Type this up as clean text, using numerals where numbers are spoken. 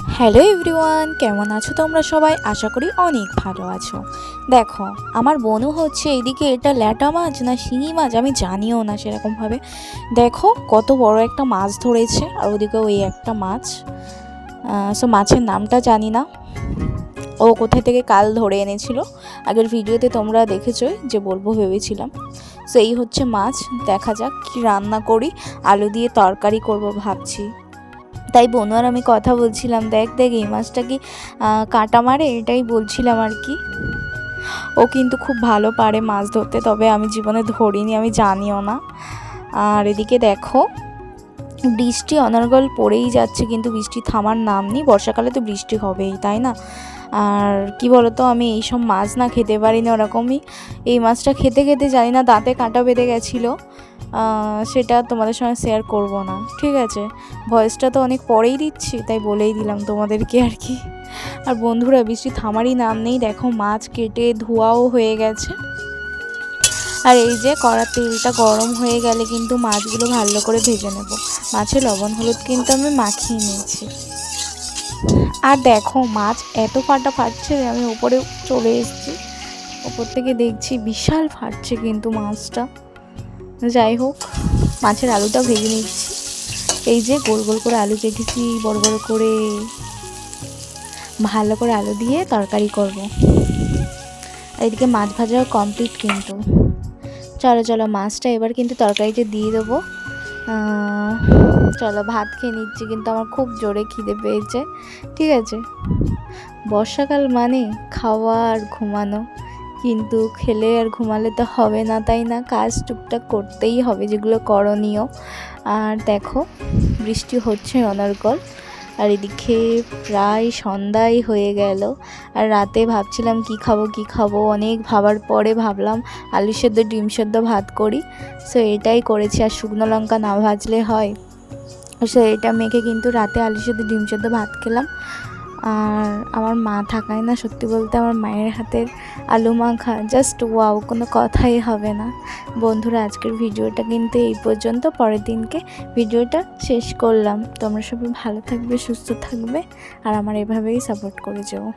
Hello everyone, কেমন আছো তোমরা সবাই? আশা করি অনেক ভালো আছো। দেখো, আমার বোনও হচ্ছে এইদিকে এটা ল্যাটা মাছ না শিঙি মাছ আমি জানিও না সেরকমভাবে। দেখো কত বড় একটা মাছ ধরেছে, আর ওদিকে ওই একটা মাছ। মাছের নামটা জানি না, ও কোথায় থেকে কাল ধরে এনেছিল। আগের ভিডিওতে তোমরা দেখেছোই যে বলবো ভেবেছিলাম। সো এই হচ্ছে মাছ, দেখা যাক কি রান্না করি। আলু দিয়ে তরকারি করব ভাবছি। তাই বোনু আর আমি কথা বলছিলাম, দেখ দেখ এই মাছটা কি কাঁটা মারে, এটাই বলছিলাম আর কি। ও কিন্তু খুব ভালো পারে মাছ ধরতে, তবে আমি জীবনে ধরিনি, আমি জানিও না। আর এদিকে দেখো বৃষ্টি অনর্গল পড়েই যাচ্ছে, কিন্তু বৃষ্টি থামার নাম নেই। বর্ষাকালে তো বৃষ্টি হবেই, তাই না? আর কি বলতো, আমি এইসব মাছ না খেতে পারি না ওরকমই। এই মাছটা খেতে খেতে জানি না দাঁতে কাঁটা বেঁধে গেছিলো। সেটা তোমাদের সঙ্গে শেয়ার করব না, ঠিক আছে? ভয়েসটা তো অনেক পরেই দিচ্ছি, তাই বলেই দিলাম তোমাদেরকে আর কি। আর বন্ধুরা, বৃষ্টি থামারই নাম নেই। দেখো মাছ কেটে ধোয়াও হয়ে গেছে। আর এই যে কড়ার তেলটা গরম হয়ে গেলে কিন্তু মাছগুলো ভালো করে ভেজে নেব। মাছে লবণ হলুদ কিন্তু আমি মাখিয়ে নিয়েছি। আর দেখো মাছ এত ফাটা ফাটছে, আমি উপরে চলে এসেছি, ওপর থেকে দেখছি বিশাল ফাটছে কিন্তু মাছটা। যাই হোক, মাছের আলুটা ভেজে নিচ্ছি। এই যে গোল গোল করে আলু কেটেছি, বড় বড় করে, ভালো করে আলু দিয়ে তরকারি করব। আর এদিকে মাছ ভাজাও কমপ্লিট কিন্তু। চলো চলো, মাছটা এবার কিন্তু তরকারিতে দিয়ে দেবো। চলো ভাত খেয়ে নিচ্ছি, কিন্তু আমার খুব জোরে খিদে পেয়েছে, ঠিক আছে? বর্ষাকাল মানে খাওয়া আর ঘুমানো, কিন্তু খেলে আর ঘুমালে তো হবে না, তাই না? কাজ টুকটাক করতেই হবে, যেগুলো করণীয়। আর দেখো বৃষ্টি হচ্ছে অনর্গল। আর এদিকে প্রায় সন্ধ্যাই হয়ে গেল। আর রাতে ভাবছিলাম কি খাবো, অনেক ভাবার পরে ভাবলাম আলু সেদ্ধ ডিম সেদ্ধ ভাত করি। সো এটাই করেছি। আর শুকনো লঙ্কা না ভাজলে হয়? সো এটা মেখে কিন্তু রাতে আলু সেদ্ধ ডিম সেদ্ধ ভাত খেলাম। আর আমার মা থাকায় না, সত্যি বলতে আমার মায়ের হাতের আলু মাখা জাস্ট ওয়াও, কোনো কথাই হবে না। বন্ধুরা, আজকের ভিডিওটা কিন্তু এই পর্যন্ত। পরের দিনকে ভিডিওটা শেষ করলাম। তোমরা সবাই ভালো থাকবে, সুস্থ থাকবে, আর আমার এভাবেই সাপোর্ট করে যাও।